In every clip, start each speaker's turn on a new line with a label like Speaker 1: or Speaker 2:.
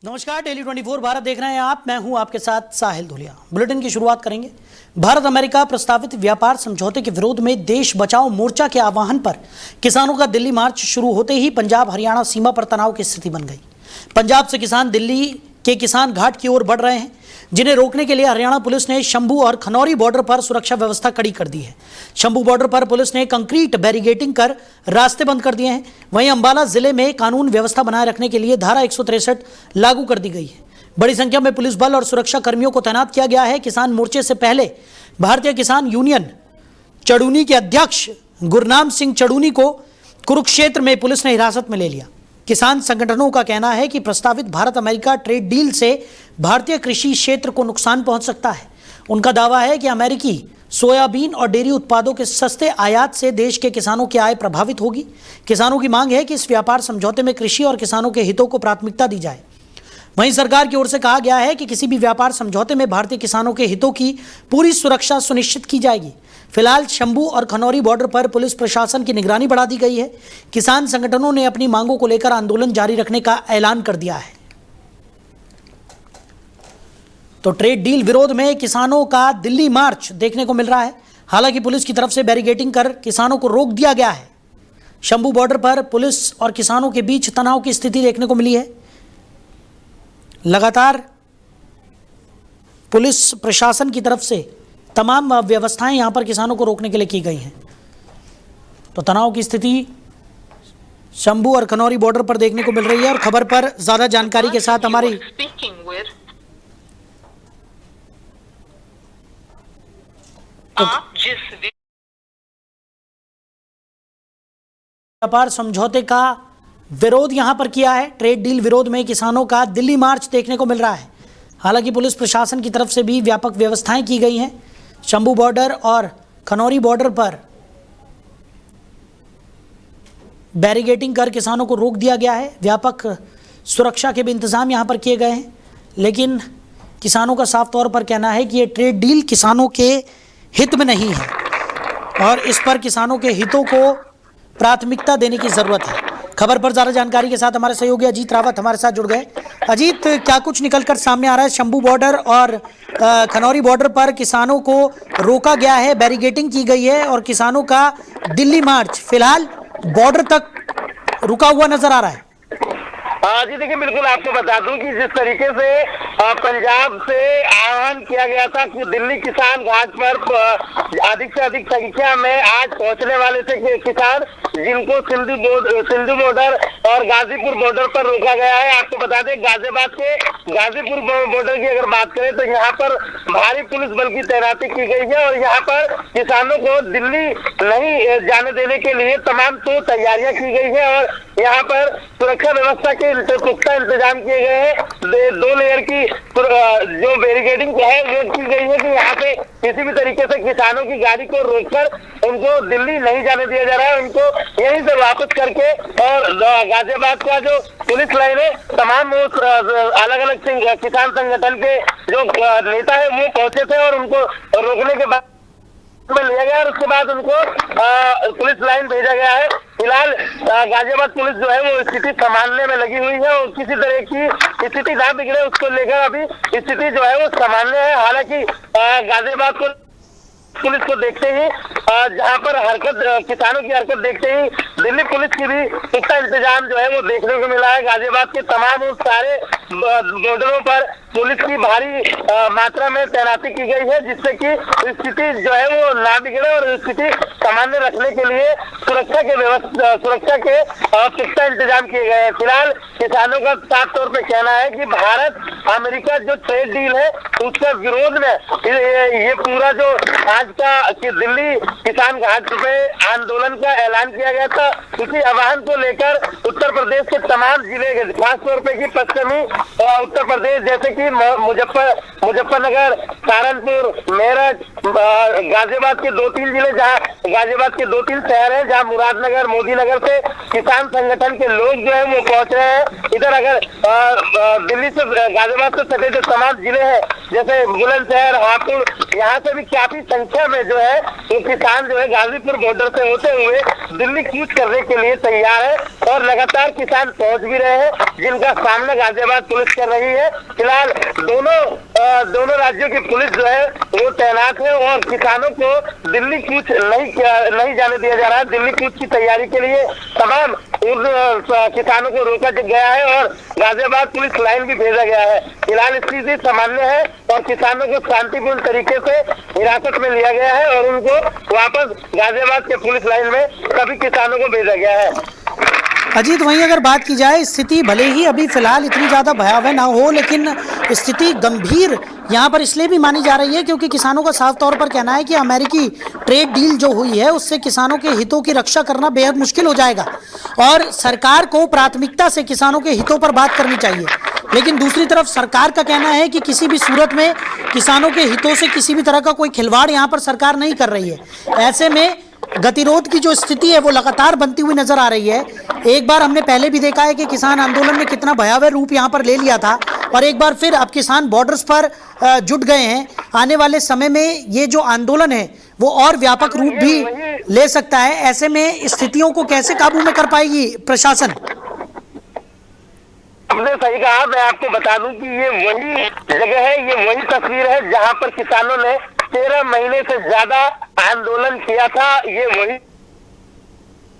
Speaker 1: नमस्कार, डेली 24 भारत देख रहे हैं आप। मैं हूं आपके साथ साहिल धुलिया। बुलेटिन की शुरुआत करेंगे। भारत अमेरिका प्रस्तावित व्यापार समझौते के विरोध में देश बचाओ मोर्चा के आह्वान पर किसानों का दिल्ली मार्च शुरू होते ही पंजाब हरियाणा सीमा पर तनाव की स्थिति बन गई। पंजाब से किसान दिल्ली के किसान घाट की ओर बढ़ रहे हैं, जिन्हें रोकने के लिए हरियाणा पुलिस ने शंभू और खनौरी बॉर्डर पर सुरक्षा व्यवस्था कड़ी कर दी है। शंभू बॉर्डर पर पुलिस ने कंक्रीट बैरिगेटिंग कर रास्ते बंद कर दिए हैं। वहीं अंबाला जिले में कानून व्यवस्था बनाए रखने के लिए धारा 163 लागू कर दी गई है। बड़ी संख्या में पुलिस बल और सुरक्षा कर्मियों को तैनात किया गया है। किसान मोर्चे से पहले भारतीय किसान यूनियन चड़ूनी के अध्यक्ष गुरनाम सिंह चड़ूनी को कुरुक्षेत्र में पुलिस ने हिरासत में ले लिया। किसान संगठनों का कहना है कि प्रस्तावित भारत अमेरिका ट्रेड डील से भारतीय कृषि क्षेत्र को नुकसान पहुंच सकता है। उनका दावा है कि अमेरिकी सोयाबीन और डेयरी उत्पादों के सस्ते आयात से देश के किसानों की आय प्रभावित होगी। किसानों की मांग है कि इस व्यापार समझौते में कृषि और किसानों के हितों को प्राथमिकता दी जाए। वहीं सरकार की ओर से कहा गया है कि किसी भी व्यापार समझौते में भारतीय किसानों के हितों की पूरी सुरक्षा सुनिश्चित की जाएगी। फिलहाल शंभू और खनौरी बॉर्डर पर पुलिस प्रशासन की निगरानी बढ़ा दी गई है। किसान संगठनों ने अपनी मांगों को लेकर आंदोलन जारी रखने का ऐलान कर दिया है। तो ट्रेड डील विरोध में किसानों का दिल्ली मार्च देखने को मिल रहा है। हालांकि पुलिस की तरफ से बैरिगेटिंग कर किसानों को रोक दिया गया है। शंभू बॉर्डर पर पुलिस और किसानों के बीच तनाव की स्थिति देखने को मिली है। लगातार पुलिस प्रशासन की तरफ से तमाम व्यवस्थाएं यहां पर किसानों को रोकने के लिए की गई हैं। तो तनाव की स्थिति शंभू और खनौरी बॉर्डर पर देखने को मिल रही है। और खबर पर ज्यादा जानकारी के साथ हमारी व्यापार समझौते का विरोध यहां पर किया है। ट्रेड डील विरोध में किसानों का दिल्ली मार्च देखने को मिल रहा है। हालांकि पुलिस प्रशासन की तरफ से भी व्यापक व्यवस्थाएं की गई हैं। शंभू बॉर्डर और खनौरी बॉर्डर पर बैरिगेटिंग कर किसानों को रोक दिया गया है। व्यापक सुरक्षा के भी इंतजाम यहां पर किए गए हैं। लेकिन किसानों का साफ तौर पर कहना है कि ये ट्रेड डील किसानों के हित में नहीं है और इस पर किसानों के हितों को प्राथमिकता देने की जरूरत है। खबर पर ज्यादा जानकारी के साथ हमारे सहयोगी अजीत रावत हमारे साथ जुड़ गए। अजीत, क्या कुछ निकलकर सामने आ रहा है? शंभू बॉर्डर और खनौरी बॉर्डर पर किसानों को रोका गया है, बैरिगेटिंग की गई है और किसानों का दिल्ली मार्च फिलहाल बॉर्डर तक रुका हुआ नजर आ रहा है।
Speaker 2: जी देखिए, बिल्कुल आपको बता दूं कि जिस तरीके से पंजाब से आह्वान किया गया था कि दिल्ली किसान घाट पर अधिक से अधिक संख्या में आज पहुंचने वाले थे किसान, जिनको सिंधु बॉर्डर और गाजीपुर बॉर्डर पर रोका गया है। आपको बता दें, गाजीपुर बॉर्डर की अगर बात करें तो यहाँ पर भारी पुलिस बल की तैनाती की गई है और यहाँ पर किसानों को दिल्ली नहीं जाने देने के लिए तमाम तो तैयारियां की गई है और यहाँ पर सुरक्षा व्यवस्था के पुख्ता इंतजाम किए गए हैं। 2 लेयर की जो बैरिकेडिंग है वो की गई है कि यहाँ पे किसी भी तरीके से किसानों की गाड़ी को रोककर उनको दिल्ली नहीं जाने दिया जा रहा है। उनको यहीं से वापस करके और गाजियाबाद का जो पुलिस लाइन है, तमाम अलग अलग किसान संगठन के जो नेता है वो पहुंचे थे और उनको रोकने के बाद में लिया गया और उसके बाद उनको पुलिस लाइन भेजा गया है। फिलहाल गाजियाबाद पुलिस जो है वो स्थिति संभालने में लगी हुई है और किसी तरह की स्थिति ना बिगड़े उसको लेकर अभी स्थिति जो है वो संभालने है। हालांकि गाजियाबाद को पुलिस को देखते ही जहां पर किसानों की हरकत देखते ही दिल्ली पुलिस की भी पुख्ता इंतजाम जो है वो देखने को मिला है। गाजियाबाद के तमाम उस सारे बॉर्डरों पर पुलिस की भारी मात्रा में तैनाती की गई है, जिससे कि स्थिति जो है वो ना बिगड़े और स्थिति सामान्य रखने के लिए सुरक्षा के पुख्ता इंतजाम किए गए हैं। फिलहाल किसानों का साफ तौर पर कहना है कि भारत अमेरिका जो ट्रेड डील है उसका विरोध में ये पूरा जो आज का कि दिल्ली किसान घाट पे आंदोलन का ऐलान किया गया था, उसी आह्वान को लेकर उत्तर प्रदेश के तमाम जिले के खासतौर पे की पश्चिमी उत्तर प्रदेश जैसे कि मुजफ्फरनगर, सहारनपुर, मेरठ, गाजियाबाद के 2-3 जिले, जहाँ गाजियाबाद के 2-3 शहर हैं जहाँ मुरादनगर, मोदीनगर से किसान संगठन के लोग जो है वो पहुंच रहे हैं। इधर अगर दिल्ली से गाजियाबाद से सटे जो तमाम जिले हैं जैसे बुलंदशहर, हापुड़, यहाँ से भी काफी संख्या में जो है वो किसान जो है गाजीपुर बॉर्डर से होते हुए दिल्ली कूच करने के लिए तैयार है और लगातार किसान पहुंच भी रहे हैं, जिनका सामना गाजियाबाद पुलिस कर रही है। फिलहाल दोनों राज्यों की पुलिस जो है वो तैनात है और किसानों को दिल्ली कूच नहीं जाने दिया जा रहा है। दिल्ली कूच की तैयारी के लिए तमाम उन किसानों को रोका गया है और गाजियाबाद पुलिस लाइन भी भेजा गया है। फिलहाल स्थिति सामान्य है और किसानों को शांतिपूर्ण तरीके से हिरासत में लिया गया है और उनको वापस गाजियाबाद के पुलिस लाइन में सभी किसानों को भेजा गया है।
Speaker 1: अजीत, वहीं अगर बात की जाए, स्थिति भले ही अभी फिलहाल इतनी ज़्यादा भयावह ना हो, लेकिन स्थिति गंभीर यहाँ पर इसलिए भी मानी जा रही है क्योंकि किसानों का साफ तौर पर कहना है कि अमेरिकी ट्रेड डील जो हुई है उससे किसानों के हितों की रक्षा करना बेहद मुश्किल हो जाएगा और सरकार को प्राथमिकता से किसानों के हितों पर बात करनी चाहिए। लेकिन दूसरी तरफ सरकार का कहना है कि किसी भी सूरत में किसानों के हितों से किसी भी तरह का कोई खिलवाड़ यहाँ पर सरकार नहीं कर रही है। ऐसे में गतिरोध की जो स्थिति है वो लगातार बनती हुई नजर आ रही है। एक बार हमने पहले भी देखा है कि किसान आंदोलन ने कितना भयावह रूप यहाँ पर ले लिया था और एक बार फिर अब किसान बॉर्डर्स पर जुट गए हैं। आने वाले समय में ये जो आंदोलन है वो और व्यापक रूप भी ले सकता है। ऐसे में स्थितियों को कैसे काबू में कर पाएगी प्रशासन?
Speaker 2: आपने सही कहा। मैं आपको बता दूं कि ये वही जगह है, ये वही तस्वीर है जहां पर किसानों ने 13 महीने से ज्यादा आंदोलन किया था। ये वही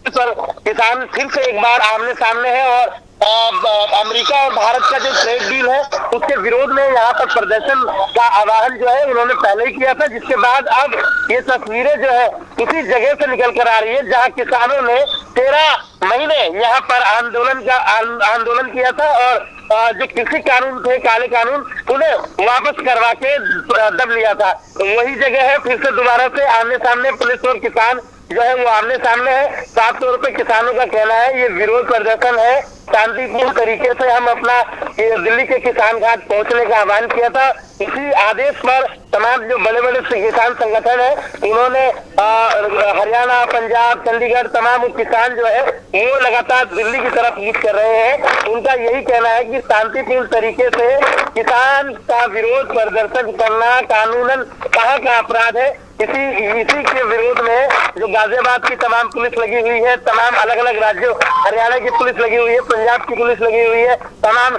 Speaker 2: पर किसान फिर से एक बार आमने सामने है और अमेरिका और भारत का जो ट्रेड डील है उसके विरोध में यहाँ पर प्रदर्शन का आह्वान जो है उन्होंने पहले ही किया था, जिसके बाद अब ये तस्वीरें जो है उसी जगह से निकल कर आ रही है जहाँ किसानों ने 13 महीने यहाँ पर आंदोलन किया था और जो कृषि कानून थे, काले कानून, उन्हें वापस करवा के दब लिया था। वही जगह है, फिर से दोबारा से आमने सामने पुलिस और किसान जो है वो आमने सामने है। साफ तौर पे किसानों का कहना है ये विरोध प्रदर्शन है, शांतिपूर्ण तरीके से हम अपना दिल्ली के किसान घाट पहुंचने का आह्वान किया था। इसी आदेश पर तमाम जो बड़े बड़े किसान संगठन है उन्होंने हरियाणा, पंजाब, चंडीगढ़ तमाम किसान जो है वो लगातार दिल्ली की तरफ कूच कर रहे हैं। उनका यही कहना है कि शांतिपूर्ण तरीके से किसान का विरोध प्रदर्शन करना कानूनन कहाँ का अपराध है। इसी के विरोध में जो गाजियाबाद की तमाम पुलिस लगी हुई है, तमाम अलग अलग राज्यों, हरियाणा की पुलिस लगी हुई है, पंजाब की पुलिस लगी हुई है, तमाम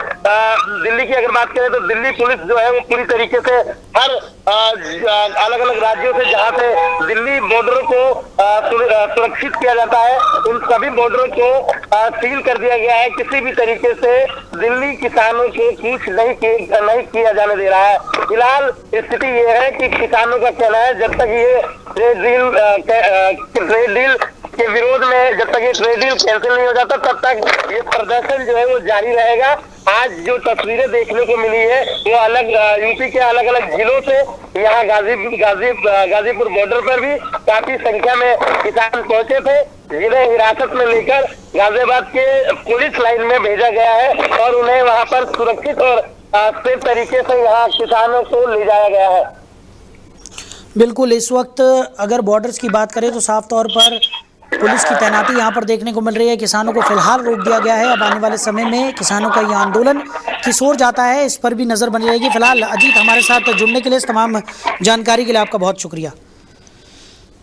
Speaker 2: दिल्ली की अगर बात करें तो दिल्ली पुलिस जो है वो पूरी तरीके से हर अलग अलग राज्यों से जहाँ से दिल्ली बॉर्डर को सुरक्षित किया जाता है उन सभी बॉर्डरों को सील कर दिया गया है। किसी भी तरीके से दिल्ली किसानों को कुछ नहीं किया जाने दे रहा है। फिलहाल स्थिति ये है कि किसानों का कहना है जब तक ये ट्रेड डील के विरोध में जब तक ये ट्रेड डील कैंसिल नहीं हो जाता तब तक ये प्रदर्शन जो है वो जारी रहेगा। आज जो तस्वीरें देखने को मिली है वो अलग यूपी के अलग अलग जिलों से यहाँ गाजीपुर बॉर्डर पर भी काफी संख्या में किसान पहुंचे थे, जिन्हें हिरासत में लेकर गाजियाबाद के पुलिस लाइन में भेजा गया है और उन्हें वहां पर सुरक्षित और सेफ तरीके से यहाँ किसानों को ले जाया गया है।
Speaker 1: बिल्कुल, इस वक्त अगर बॉर्डर्स की बात करें तो साफ तौर पर पुलिस की तैनाती यहाँ पर देखने को मिल रही है। किसानों को फिलहाल रोक दिया गया है। अब आने वाले समय में किसानों का ये आंदोलन किस ओर जाता है इस पर भी नज़र बनी रहेगी। फिलहाल अजीत, हमारे साथ जुड़ने के लिए, इस तमाम जानकारी के लिए आपका बहुत शुक्रिया।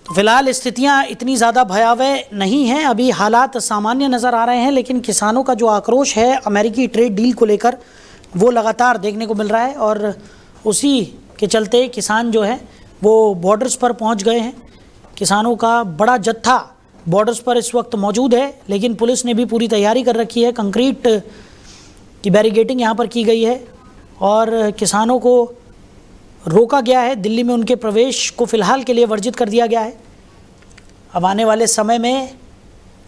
Speaker 1: तो फिलहाल स्थितियाँ इतनी ज़्यादा भयावह नहीं हैं, अभी हालात सामान्य नज़र आ रहे हैं, लेकिन किसानों का जो आक्रोश है अमेरिकी ट्रेड डील को लेकर वो लगातार देखने को मिल रहा है और उसी के चलते किसान जो है वो बॉर्डर्स पर पहुंच गए हैं। किसानों का बड़ा जत्था बॉर्डर्स पर इस वक्त मौजूद है, लेकिन पुलिस ने भी पूरी तैयारी कर रखी है। कंक्रीट की बैरिकेडिंग यहाँ पर की गई है और किसानों को रोका गया है। दिल्ली में उनके प्रवेश को फ़िलहाल के लिए वर्जित कर दिया गया है। अब आने वाले समय में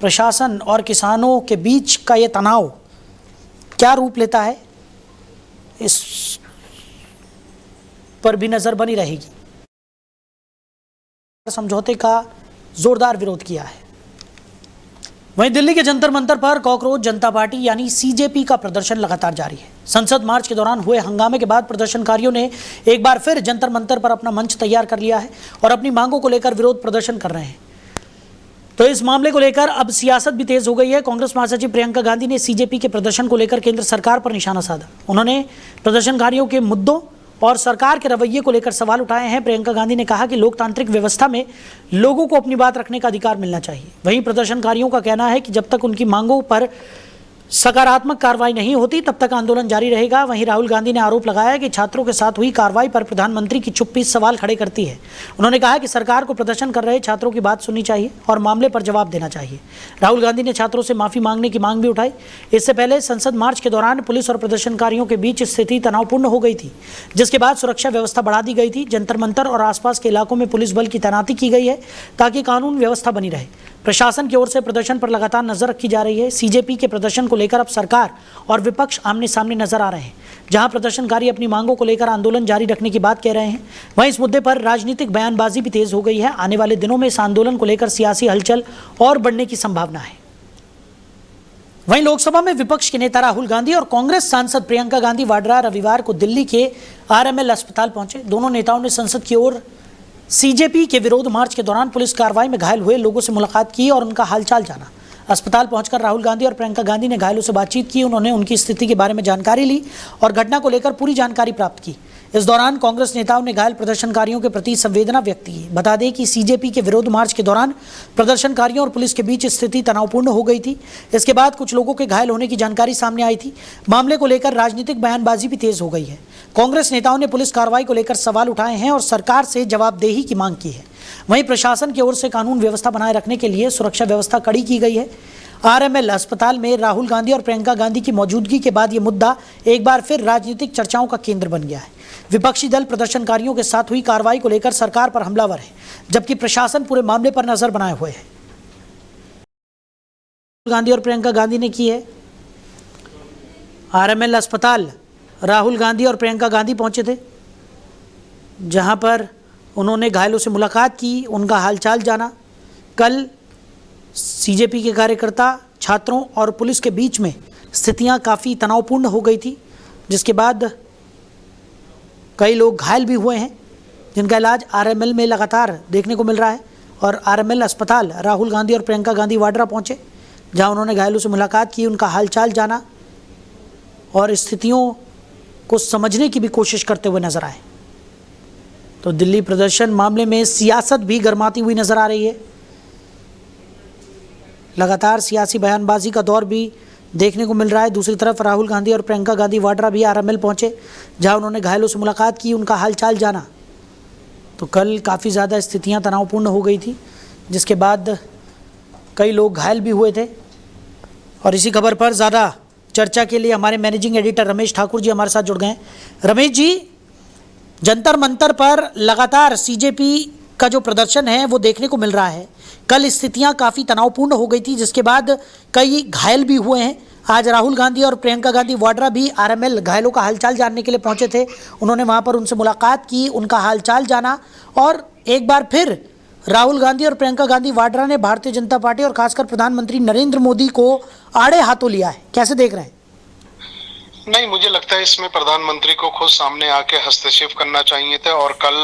Speaker 1: प्रशासन और किसानों के बीच का ये तनाव क्या रूप लेता है इस पर भी नज़र बनी रहेगी। समझौते का जोरदार विरोध किया है। वहीं दिल्ली के जंतर मंतर पर कॉकरोच जनता पार्टी यानी सीजेपी का प्रदर्शन लगातार जारी है। संसद मार्च के दौरान हुए हंगामे के बाद प्रदर्शनकारियों ने एक बार फिर जंतर मंतर पर अपना मंच तैयार कर लिया है और अपनी मांगों को लेकर विरोध प्रदर्शन कर रहे हैं। तो इस मामले को लेकर अब सियासत भी तेज हो गई है। कांग्रेस महासचिव प्रियंका गांधी ने सीजेपी के प्रदर्शन को लेकर केंद्र सरकार पर निशाना साधा। उन्होंने प्रदर्शनकारियों के मुद्दों और सरकार के रवैये को लेकर सवाल उठाए हैं। प्रियंका गांधी ने कहा कि लोकतांत्रिक व्यवस्था में लोगों को अपनी बात रखने का अधिकार मिलना चाहिए। वहीं प्रदर्शनकारियों का कहना है कि जब तक उनकी मांगों पर सकारात्मक कार्रवाई नहीं होती तब तक आंदोलन जारी रहेगा। वहीं राहुल गांधी ने आरोप लगाया कि छात्रों के साथ हुई कार्रवाई पर प्रधानमंत्री की चुप्पी सवाल खड़े करती है। उन्होंने कहा कि सरकार को प्रदर्शन कर रहे छात्रों की बात सुननी चाहिए और मामले पर जवाब देना चाहिए। राहुल गांधी ने छात्रों से माफी मांगने की मांग भी उठाई। इससे पहले संसद मार्च के दौरान पुलिस और प्रदर्शनकारियों के बीच स्थिति तनावपूर्ण हो गई थी, जिसके बाद सुरक्षा व्यवस्था बढ़ा दी गई थी। जंतर मंतर और आसपास के इलाकों में पुलिस बल की तैनाती की गई है ताकि कानून व्यवस्था बनी रहे। प्रशासन की ओर से प्रदर्शन पर लगातार नजर रखी जा रही है। सीजेपी के प्रदर्शन को लेकर अब सरकार और विपक्ष आमने सामने नजर आ रहे हैं। जहां प्रदर्शनकारी अपनी मांगों को लेकर आंदोलन जारी रखने की बात कह रहे हैं, वहीं इस मुद्दे पर राजनीतिक बयानबाजी भी तेज हो गई है। आने वाले दिनों में इस आंदोलन को लेकर सियासी हलचल और बढ़ने की संभावना है। वहीं लोकसभा में विपक्ष के नेता राहुल गांधी और कांग्रेस सांसद प्रियंका गांधी वाड्रा रविवार को दिल्ली के आरएमएल अस्पताल पहुंचे। दोनों नेताओं ने संसद की ओर सीजेपी के विरोध मार्च के दौरान पुलिस कार्रवाई में घायल हुए लोगों से मुलाकात की और उनका हालचाल जाना। अस्पताल पहुंचकर राहुल गांधी और प्रियंका गांधी ने घायलों से बातचीत की। उन्होंने उनकी स्थिति के बारे में जानकारी ली और घटना को लेकर पूरी जानकारी प्राप्त की। इस दौरान कांग्रेस नेताओं ने घायल प्रदर्शनकारियों के प्रति संवेदना व्यक्त की। बता दें कि सीजेपी के विरोध मार्च के दौरान प्रदर्शनकारियों और पुलिस के बीच स्थिति तनावपूर्ण हो गई थी। इसके बाद कुछ लोगों के घायल होने की जानकारी सामने आई थी। मामले को लेकर राजनीतिक बयानबाजी भी तेज हो गई है। कांग्रेस नेताओं ने पुलिस कार्रवाई को लेकर सवाल उठाए हैं और सरकार से जवाबदेही की मांग की है। वहीं प्रशासन की ओर से कानून व्यवस्था बनाए रखने के लिए सुरक्षा व्यवस्था कड़ी की गई है। आरएमएल अस्पताल में राहुल गांधी और प्रियंका गांधी की मौजूदगी के बाद ये मुद्दा एक बार फिर राजनीतिक चर्चाओं का केंद्र बन गया है। विपक्षी दल प्रदर्शनकारियों के साथ हुई कार्रवाई को लेकर सरकार पर हमलावर है, जबकि प्रशासन पूरे मामले पर नजर बनाए हुए है। गांधी और प्रियंका गांधी ने की है आरएमएल अस्पताल। राहुल गांधी और प्रियंका गांधी पहुंचे थे, जहां पर उन्होंने घायलों से मुलाकात की, उनका हालचाल जाना। कल सीजेपी के कार्यकर्ता, छात्रों और पुलिस के बीच में स्थितियां काफ़ी तनावपूर्ण हो गई थी, जिसके बाद कई लोग घायल भी हुए हैं, जिनका इलाज आरएमएल में लगातार देखने को मिल रहा है। और आरएमएल अस्पताल राहुल गांधी और प्रियंका गांधी वाड्रा पहुंचे, जहां उन्होंने घायलों से मुलाकात की, उनका हालचाल जाना और स्थितियों को समझने की भी कोशिश करते हुए नजर आए। तो दिल्ली प्रदर्शन मामले में सियासत भी गर्माती हुई नजर आ रही है। लगातार सियासी बयानबाजी का दौर भी देखने को मिल रहा है। दूसरी तरफ राहुल गांधी और प्रियंका गांधी वाड्रा भी आरएमएल पहुंचे, जहां उन्होंने घायलों से मुलाकात की, उनका हालचाल जाना। तो कल काफ़ी ज़्यादा स्थितियां तनावपूर्ण हो गई थी, जिसके बाद कई लोग घायल भी हुए थे। और इसी खबर पर ज़्यादा चर्चा के लिए हमारे मैनेजिंग एडिटर रमेश ठाकुर जी हमारे साथ जुड़ गए हैं। रमेश जी, जंतर मंतर पर लगातार सीजेपी का जो प्रदर्शन है वो देखने को मिल रहा है। कल स्थितियां काफ़ी तनावपूर्ण हो गई थी, जिसके बाद कई घायल भी हुए हैं। आज राहुल गांधी और प्रियंका गांधी वाड्रा भी आरएमएल घायलों का हालचाल जानने के लिए पहुंचे थे। उन्होंने वहां पर उनसे मुलाकात की, उनका हालचाल जाना और एक बार फिर राहुल गांधी और प्रियंका गांधी वाड्रा ने भारतीय जनता पार्टी और खासकर प्रधानमंत्री नरेंद्र मोदी को आड़े हाथों लिया है। कैसे देख रहे हैं?
Speaker 3: नहीं, मुझे लगता है इसमें प्रधानमंत्री को खुद सामने आके हस्तक्षेप करना चाहिए था। और कल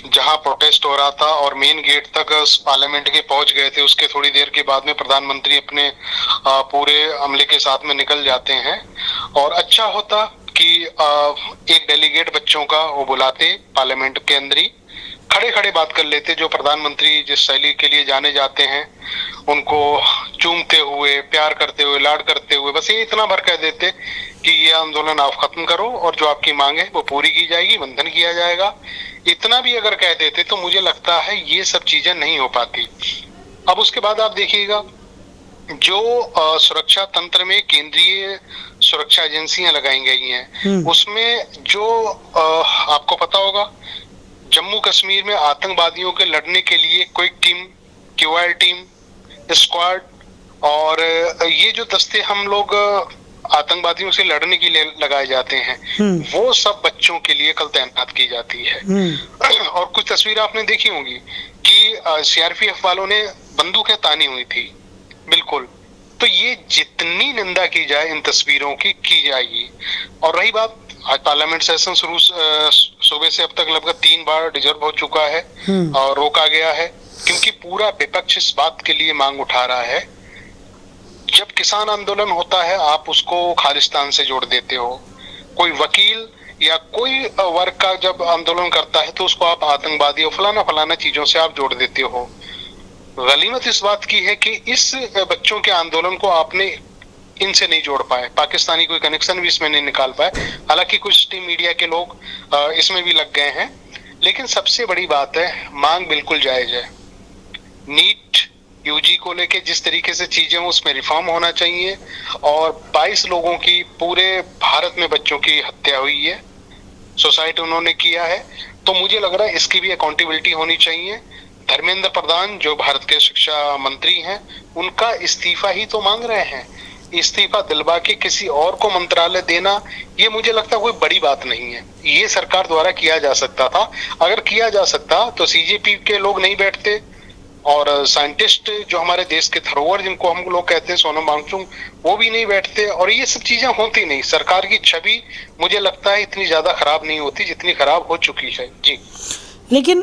Speaker 3: जहां प्रोटेस्ट हो रहा था और मेन गेट तक पार्लियामेंट के पहुंच गए थे, उसके थोड़ी देर के बाद में प्रधानमंत्री अपने पूरे अमले के साथ में निकल जाते हैं। और अच्छा होता कि एक डेलीगेट बच्चों का वो बुलाते, पार्लियामेंट के अंदर ही खड़े खड़े बात कर लेते। जो प्रधानमंत्री जिस शैली के लिए जाने जाते हैं, उनको चूमते हुए, प्यार करते हुए, लाड करते हुए, बस ये इतना भर कह देते कि ये आंदोलन आप खत्म करो और जो आपकी मांग है वो पूरी की जाएगी, बंधन किया जाएगा। इतना भी अगर कह देते तो मुझे लगता है ये सब चीजें नहीं हो पाती। अब उसके बाद आप देखिएगा, जो सुरक्षा तंत्र में केंद्रीय सुरक्षा एजेंसियां लगाई गई हैं, उसमें जो आपको पता होगा, जम्मू कश्मीर में आतंकवादियों के लड़ने के लिए quick team, QI team, squad और ये जो दस्ते हम लोग आतंकवादियों से लड़ने के लिए लगाए जाते हैं, वो सब बच्चों के लिए कल तैनात की जाती है। और कुछ तस्वीर आपने देखी होंगी कि सीआरपीएफ वालों ने बंदूकें तानी हुई थी, बिल्कुल। तो ये जितनी निंदा की जाए इन तस्वीरों की जाएगी। और रही बात, आज पार्लियामेंट सेशन शुरू सुबह से अब तक लगभग 3 बार डिजर्व हो चुका है और रोका गया है, क्योंकि पूरा विपक्ष इस बात के लिए मांग उठा रहा है। जब किसान आंदोलन होता है, आप उसको खालिस्तान से जोड़ देते हो। कोई वकील या कोई वर्ग का जब आंदोलन करता है तो उसको आप आतंकवादी और फलाना फलाना चीजों से आप जोड़ देते हो। गनीमत इस बात की है कि इस बच्चों के आंदोलन को आपने इनसे नहीं जोड़ पाए, पाकिस्तानी कोई कनेक्शन भी इसमें नहीं निकाल पाए। हालांकि कुछ टीम मीडिया के लोग इसमें भी लग गए हैं, लेकिन सबसे बड़ी बात है मांग बिल्कुल जायज है। नीट यूजी को लेके जिस तरीके से चीजें उसमें रिफॉर्म होना चाहिए, और 22 लोगों की पूरे भारत में बच्चों की हत्या हुई है, सुसाइड उन्होंने किया है, तो मुझे लग रहा है इसकी भी अकाउंटेबिलिटी होनी चाहिए। धर्मेंद्र प्रधान जो भारत के शिक्षा मंत्री हैं, उनका इस्तीफा ही तो मांग रहे हैं। इस्तीफा दिलवा के किसी और को मंत्रालय देना, ये मुझे लगता है कोई बड़ी बात नहीं है। ये सरकार द्वारा किया जा सकता था। अगर किया जा सकता तो सीजेपी के लोग नहीं बैठते, और साइंटिस्ट जो हमारे देश के धरोहर जिनको हम लोग कहते हैं, सोनम वांगचुक, वो भी नहीं बैठते, और ये सब चीजें होती नहीं। सरकार की छवि मुझे लगता है इतनी ज्यादा खराब नहीं होती जितनी खराब हो चुकी है। जी,
Speaker 1: लेकिन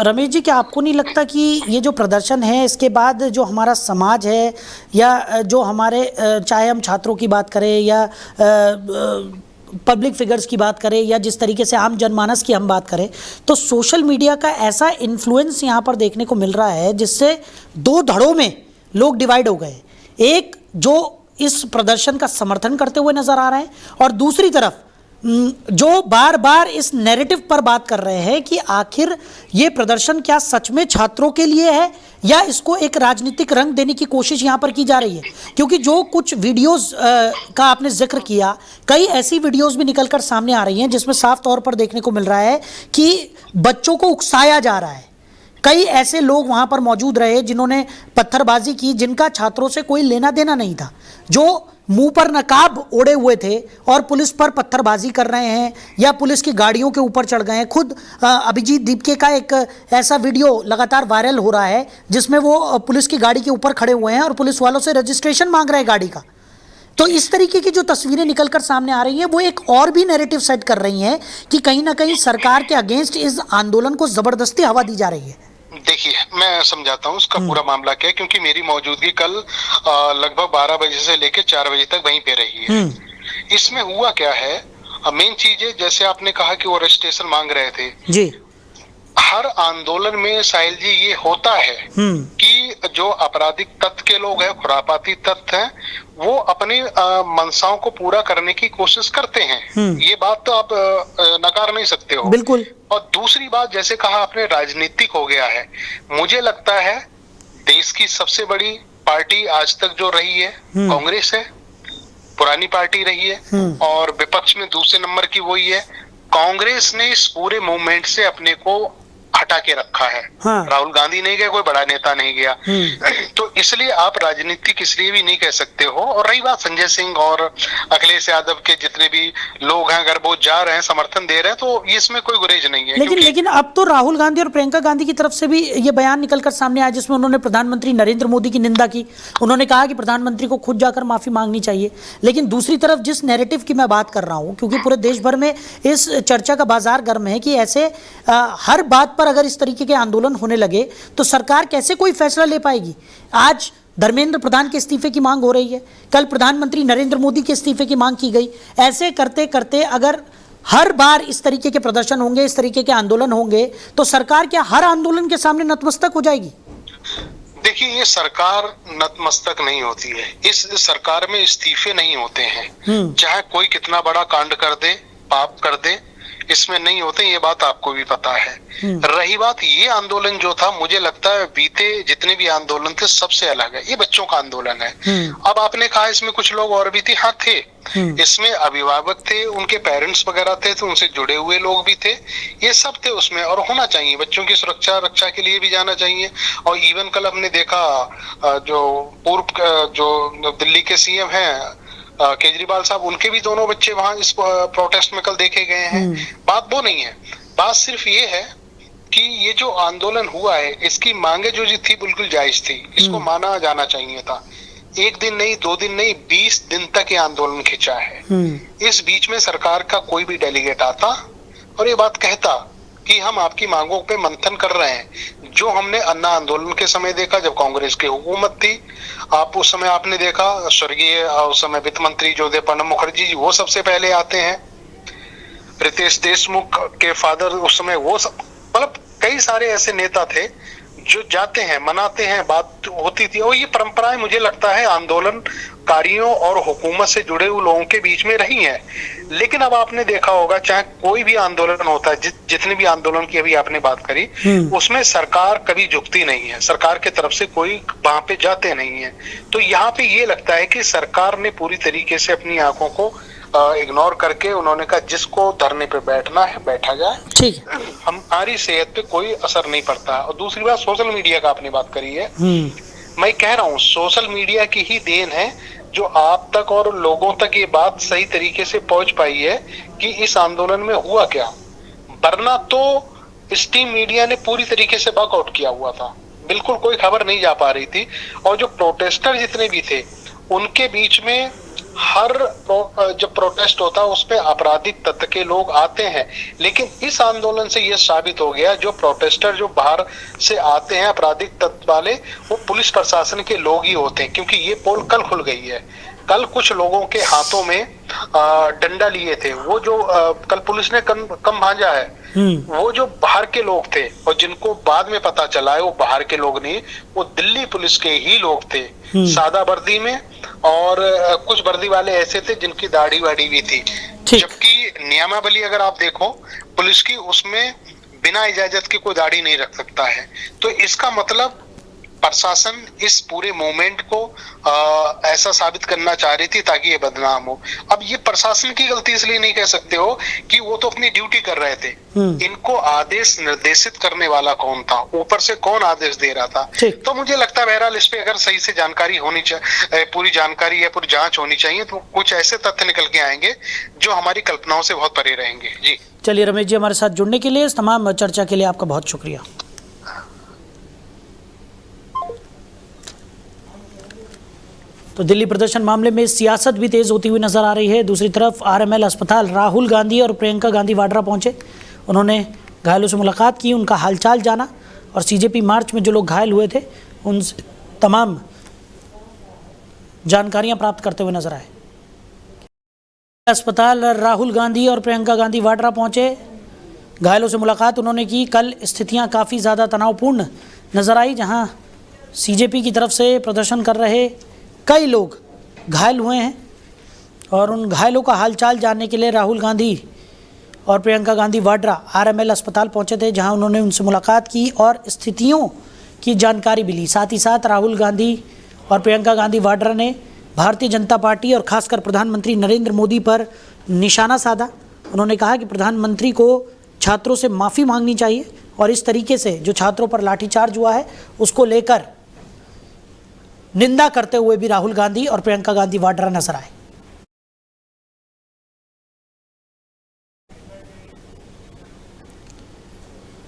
Speaker 1: रमेश जी, क्या आपको नहीं लगता कि ये जो प्रदर्शन है इसके बाद जो हमारा समाज है, या जो हमारे चाहे हम छात्रों की बात करें या पब्लिक फिगर्स की बात करें या जिस तरीके से आम जनमानस की हम बात करें, तो सोशल मीडिया का ऐसा इन्फ्लुएंस यहाँ पर देखने को मिल रहा है जिससे दो धड़ों में लोग डिवाइड हो गए। एक जो इस प्रदर्शन का समर्थन करते हुए नजर आ रहे हैं, और दूसरी तरफ जो बार बार इस नैरेटिव पर बात कर रहे हैं कि आखिर ये प्रदर्शन क्या सच में छात्रों के लिए है, या इसको एक राजनीतिक रंग देने की कोशिश यहाँ पर की जा रही है। क्योंकि जो कुछ वीडियोस का आपने जिक्र किया, कई ऐसी वीडियोस भी निकलकर सामने आ रही हैं जिसमें साफ तौर पर देखने को मिल रहा है कि बच्चों को उकसाया जा रहा है। कई ऐसे लोग वहाँ पर मौजूद रहे जिन्होंने पत्थरबाजी की, जिनका छात्रों से कोई लेना देना नहीं था, जो मुंह पर नकाब ओढ़े हुए थे और पुलिस पर पत्थरबाजी कर रहे हैं या पुलिस की गाड़ियों के ऊपर चढ़ गए हैं। खुद अभिजीत दीपके का एक ऐसा वीडियो लगातार वायरल हो रहा है जिसमें वो पुलिस की गाड़ी के ऊपर खड़े हुए हैं और पुलिस वालों से रजिस्ट्रेशन मांग रहे हैं गाड़ी का। तो इस तरीके की जो तस्वीरें निकलकर सामने आ रही हैं, वो एक और भी नैरेटिव सेट कर रही हैं कि कहीं ना कहीं सरकार के अगेंस्ट इस आंदोलन को जबरदस्ती हवा दी जा रही है।
Speaker 3: देखिए, मैं समझाता हूँ उसका पूरा मामला क्या है, क्योंकि मेरी मौजूदगी कल लगभग 12 बजे से लेकर 4 बजे तक वहीं पे रही है। इसमें हुआ क्या है, मेन चीज है, जैसे आपने कहा कि वो रजिस्ट्रेशन मांग रहे थे
Speaker 1: जी।
Speaker 3: हर आंदोलन में साहिल जी ये होता है कि जो आपराधिक तत्व के लोग हैं, खुरापाती तत्व हैं, वो अपनी मंशाओं को पूरा करने की कोशिश करते हैं। ये बात तो आप नकार नहीं सकते हो।
Speaker 1: बिल्कुल।
Speaker 3: और दूसरी बात, जैसे कहा आपने, राजनीतिक हो गया है। मुझे लगता है देश की सबसे बड़ी पार्टी आज तक जो रही है कांग्रेस है, पुरानी पार्टी रही है, और विपक्ष में दूसरे नंबर की वही है। कांग्रेस ने इस पूरे मूवमेंट से अपने को हटा के रखा है।
Speaker 1: हाँ।
Speaker 3: राहुल गांधी नहीं गए, कोई बड़ा नेता नहीं गया। तो इसलिए आप राजनीतिक इसलिए भी नहीं कह सकते हो। और रही बात संजय सिंह और अखिलेश यादव के जितने भी लोग हैं, अगर वो जा रहे हैं, समर्थन दे रहे हैं, तो इसमें कोई गुरेज नहीं है।
Speaker 1: लेकिन अब तो राहुल गांधी और प्रियंका गांधी की तरफ से भी ये बयान निकलकर सामने आया जिसमें उन्होंने प्रधानमंत्री नरेंद्र मोदी की निंदा की। उन्होंने कहा कि प्रधानमंत्री को खुद जाकर माफी मांगनी चाहिए। लेकिन दूसरी तरफ जिस नैरेटिव की मैं बात कर रहा हूं, क्योंकि पूरे देश भर में इस चर्चा का बाजार गर्म है कि ऐसे हर बात पर अगर इस तरीके के आंदोलन होने लगे तो सरकार कैसे कोई फैसला ले पाएगी। आज धर्मेंद्र प्रधान के इस्तीफे की मांग हो रही है, कल प्रधानमंत्री नरेंद्र मोदी के इस्तीफे की मांग की गई। ऐसे करते करते अगर हर बार इस तरीके के प्रदर्शन होंगे, इस तरीके के आंदोलन होंगे, तो सरकार क्या हर आंदोलन के सामने नतमस्तक हो जाएगी?
Speaker 3: देखिए, ये सरकार नतमस्तक नहीं होती है। इस सरकार में इस्तीफे नहीं होते हैं। चाहे कोई कितना बड़ा कांड कर दे, पाप कर दे, इसमें नहीं होते। ये बात आपको भी पता है। रही बात, ये आंदोलन जो था, मुझे लगता है बीते जितने भी आंदोलन थे सबसे अलग है। ये बच्चों का आंदोलन है। अब आपने कहा इसमें कुछ लोग और भी थे, हाँ थे। इसमें अभिभावक थे, उनके पेरेंट्स वगैरह थे, तो उनसे जुड़े हुए लोग भी थे। ये सब थे उसमें, और होना चाहिए। बच्चों की सुरक्षा रक्षा के लिए भी जाना चाहिए। और इवन कल हमने देखा जो पूर्व जो दिल्ली के सीएम हैं केजरीवाल साहब, उनके भी दोनों बच्चे वहां इस प्रोटेस्ट में कल देखे गए हैं। बात वो नहीं है, बात सिर्फ ये है कि ये जो आंदोलन हुआ है, इसकी मांगे जो थी बिल्कुल जायज थी। इसको माना जाना चाहिए था। एक दिन नहीं, 2 दिन नहीं, 20 दिन तक ये आंदोलन खिंचा है। इस बीच में सरकार का कोई भी डेलीगेट आता और ये बात कहता कि हम आपकी मांगों पे मंथन कर रहे हैं। जो हमने अन्ना आंदोलन के समय देखा, जब कांग्रेस की हुकूमत थी, आप उस समय आपने देखा स्वर्गीय उस समय वित्त मंत्री जो थे प्रणब मुखर्जी जी, वो सबसे पहले आते हैं। रितेश देशमुख के फादर उस समय, वो सब मतलब कई सारे ऐसे नेता थे जो जाते हैं, मनाते हैं, बात होती थी। और ये परंपराएं मुझे लगता है आंदोलनकारियों और हुकूमत से जुड़े हुए लोगों के बीच में रही हैं। लेकिन अब आपने देखा होगा, चाहे कोई भी आंदोलन होता है, जितने भी आंदोलन की अभी आपने बात करी, उसमें सरकार कभी झुकती नहीं है, सरकार के तरफ से कोई वहां पे जाते नहीं है। तो यहाँ पे ये लगता है कि सरकार ने पूरी तरीके से अपनी आंखों को इग्नोर करके उन्होंने कहा जिसको धरने पे बैठना है बैठा जाए,
Speaker 1: ठीक है,
Speaker 3: हमारी सेहत पे कोई असर नहीं पड़ता। और दूसरी बात, सोशल मीडिया का आपने बात करी है, मैं कह रहा हूँ सोशल मीडिया की ही देन है जो आप तक और लोगों तक ये बात सही तरीके से पहुंच पाई है कि इस आंदोलन में हुआ क्या। वरना तो स्ट्रीम मीडिया ने पूरी तरीके से बैकआउट किया हुआ था, बिल्कुल कोई खबर नहीं जा पा रही थी। और जो प्रोटेस्टर जितने भी थे उनके बीच में हर जब प्रोटेस्ट होता है उसपे आपराधिक तत्व के लोग आते हैं। लेकिन इस आंदोलन से यह साबित हो गया जो प्रोटेस्टर जो बाहर से आते हैं अपराधिक तत्व वाले, वो पुलिस प्रशासन के लोग ही होते हैं। क्योंकि ये पोल कल खुल गई है, कल कुछ लोगों के हाथों में डंडा लिए थे, वो जो कल पुलिस ने कम भांजा है, वो जो बाहर के लोग थे और जिनको बाद में पता चला है वो बाहर के लोग नहीं, वो दिल्ली पुलिस के ही लोग थे, सादा वर्दी में। और कुछ वर्दी वाले ऐसे थे जिनकी दाढ़ी वाड़ी भी थी। जबकि नियमावली अगर आप देखो पुलिस की, उसमें बिना इजाजत के कोई दाढ़ी नहीं रख सकता है। तो इसका मतलब प्रशासन इस पूरे मूवमेंट को ऐसा साबित करना चाह रही थी ताकि ये बदनाम हो। अब ये प्रशासन की गलती इसलिए नहीं कह सकते हो कि वो तो अपनी ड्यूटी कर रहे थे, इनको आदेश निर्देशित करने वाला कौन था, ऊपर से कौन आदेश दे रहा था। तो मुझे लगता है बहरहाल इस पे अगर सही से जानकारी होनी चाहिए, पूरी जानकारी या पूरी जांच होनी चाहिए, तो कुछ ऐसे तथ्य निकल के आएंगे जो हमारी कल्पनाओं से बहुत परे रहेंगे। जी
Speaker 1: चलिए रमेश जी, हमारे साथ जुड़ने के लिए, इस तमाम चर्चा के लिए आपका बहुत शुक्रिया। तो दिल्ली प्रदर्शन मामले में सियासत भी तेज होती हुई नजर आ रही है। दूसरी तरफ आरएमएल अस्पताल राहुल गांधी और प्रियंका गांधी वाड्रा पहुंचे, उन्होंने घायलों से मुलाकात की, उनका हालचाल जाना और सीजेपी मार्च में जो लोग घायल हुए थे उन तमाम जानकारियां प्राप्त करते हुए नजर आए। अस्पताल राहुल गांधी और प्रियंका गांधी वाड्रा पहुंचे, घायलों से मुलाकात उन्होंने की। कल स्थितियां काफ़ी ज़्यादा तनावपूर्ण नजर आई, जहां सीजेपी की तरफ से प्रदर्शन कर रहे कई लोग घायल हुए हैं और उन घायलों का हालचाल जानने के लिए राहुल गांधी और प्रियंका गांधी वाड्रा आरएमएल अस्पताल पहुंचे थे, जहां उन्होंने उनसे मुलाकात की और स्थितियों की जानकारी भी ली। साथ ही साथ राहुल गांधी और प्रियंका गांधी वाड्रा ने भारतीय जनता पार्टी और खासकर प्रधानमंत्री नरेंद्र मोदी पर निशाना साधा। उन्होंने कहा कि प्रधानमंत्री को छात्रों से माफ़ी मांगनी चाहिए और इस तरीके से जो छात्रों पर लाठीचार्ज हुआ है उसको लेकर निंदा करते हुए भी राहुल गांधी और प्रियंका गांधी वाड्रा नजर आए।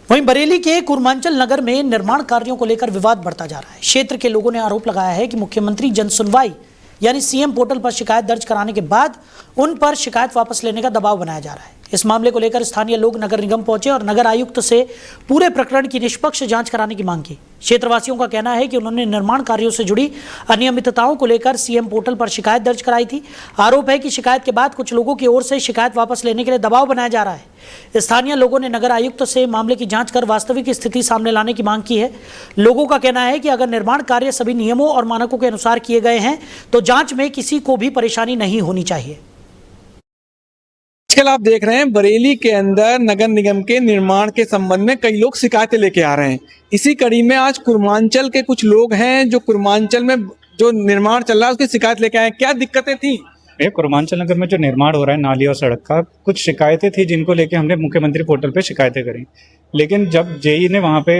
Speaker 1: वहीं बरेली के कुरमांचल नगर में निर्माण कार्यों को लेकर विवाद बढ़ता जा रहा है। क्षेत्र के लोगों ने आरोप लगाया है कि मुख्यमंत्री जन सुनवाई यानी सीएम पोर्टल पर शिकायत दर्ज कराने के बाद उन पर शिकायत वापस लेने का दबाव बनाया जा रहा है। इस मामले को लेकर स्थानीय लोग नगर निगम पहुंचे और नगर आयुक्त से पूरे प्रकरण की निष्पक्ष जांच कराने की मांग की। क्षेत्रवासियों का कहना है कि उन्होंने निर्माण कार्यों से जुड़ी अनियमितताओं को लेकर सीएम पोर्टल पर शिकायत दर्ज कराई थी। आरोप है कि शिकायत के बाद कुछ लोगों की ओर से शिकायत वापस लेने के लिए दबाव बनाया जा रहा है। स्थानीय लोगों ने नगर आयुक्त से मामले की जांच कर वास्तविक स्थिति सामने लाने की मांग की है। लोगों का कहना है कि अगर निर्माण कार्य सभी नियमों और मानकों के अनुसार किए गए हैं तो जांच में किसी को भी परेशानी नहीं होनी चाहिए।
Speaker 4: आजकल आप देख रहे हैं बरेली के अंदर नगर निगम के निर्माण के संबंध में कई लोग शिकायतें लेके आ रहे हैं। इसी कड़ी में आज कुरमांचल के कुछ लोग हैं जो कुरमांचल में जो निर्माण चल रहा है उसकी शिकायत लेके आए। क्या दिक्कतें थी?
Speaker 5: ये कुरमांचल नगर में जो निर्माण हो रहा है नाली और सड़क का, कुछ शिकायतें थी जिनको लेके हमने मुख्यमंत्री पोर्टल पे शिकायतें करी। लेकिन जब जेई ने वहाँ पे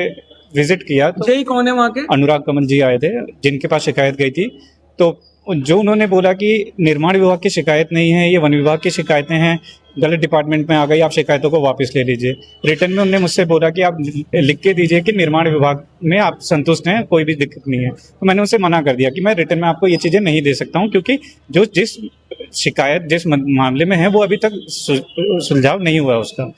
Speaker 5: विजिट किया तो
Speaker 4: जेई कौन है वहाँ के?
Speaker 5: अनुराग कमल जी आए थे जिनके पास शिकायत गई थी। तो जो उन्होंने बोला कि निर्माण विभाग की शिकायत नहीं है, ये वन विभाग की शिकायतें हैं, गलत डिपार्टमेंट में आ गई, आप शिकायतों को वापस ले लीजिए। रिटर्न में उन्होंने मुझसे बोला कि आप लिख के दीजिए कि निर्माण विभाग में आप संतुष्ट हैं, कोई भी दिक्कत नहीं है। तो मैंने उनसे मना कर दिया कि मैं रिटर्न में आपको ये चीज़ें नहीं दे सकता हूँ, क्योंकि जो जिस शिकायत जिस मामले में है वो अभी तक सुलझाव नहीं हुआ उसका।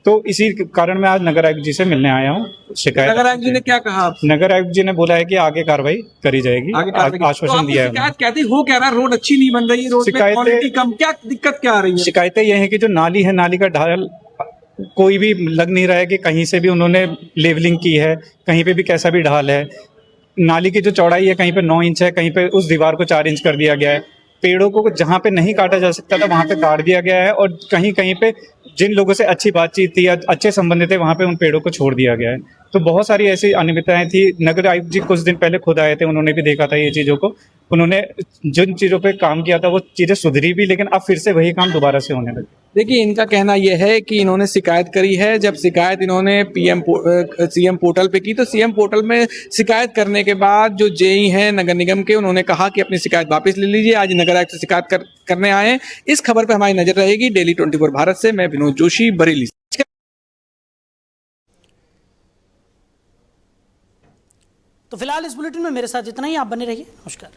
Speaker 5: तो इसी कारण मैं आज नगर आयुक्त जी से मिलने आया हूँ शिकायत।
Speaker 4: नगर आयुक्त जी ने क्या कहा आपसे?
Speaker 5: नगर आयुक्त जी ने बोला है कि आगे कार्रवाई करी जाएगी,
Speaker 4: आगे कार्रवाई की- तो
Speaker 5: आश्वासन
Speaker 4: आपकी
Speaker 5: दिया है
Speaker 4: शिकायत क्या थी? हो क्या रहा? रोड अच्छी नहीं बन रही है, रोड में
Speaker 5: शिकायतें-
Speaker 4: क्वालिटी कम, क्या दिक्कत क्या आ रही है?
Speaker 5: शिकायतें ये हैं कि जो नाली है, नाली का ढाल कोई भी लग नहीं रहा है कि कहीं से भी उन्होंने लेवलिंग की है, कहीं पे भी कैसा भी ढाल है। नाली की जो चौड़ाई है कहीं पे 9 इंच है, कहीं पे उस दीवार को 4 इंच कर दिया गया है। पेड़ों को जहाँ पे नहीं काटा जा सकता था वहाँ पे काट दिया गया है, और कहीं कहीं पे जिन लोगों से अच्छी बातचीत थी या अच्छे संबंध थे वहाँ पे उन पेड़ों को छोड़ दिया गया है। तो बहुत सारी ऐसी अनियमितताएं थी। नगर आयुक्त जी कुछ दिन पहले खुद आए थे, उन्होंने भी देखा था ये चीज़ों को। उन्होंने जिन चीज़ों पे काम किया था वो चीज़ें सुधरी भी, लेकिन अब फिर से वही काम दोबारा से होने लगे।
Speaker 4: देखिए, इनका कहना यह है कि इन्होंने शिकायत करी है। जब शिकायत इन्होंने सीएम पोर्टल पे की, तो सीएम पोर्टल में शिकायत करने के बाद जो जेई हैं नगर निगम के, उन्होंने कहा कि अपनी शिकायत वापस ले लीजिए। आज नगर आयुक्त से शिकायत करने आए हैं। इस खबर पर हमारी नजर रहेगी। डेली 24 भारत से मैं विनोद जोशी, बरेली।
Speaker 1: तो फिलहाल इस बुलेटिन में मेरे साथ इतना ही। आप बने रहिए। नमस्कार।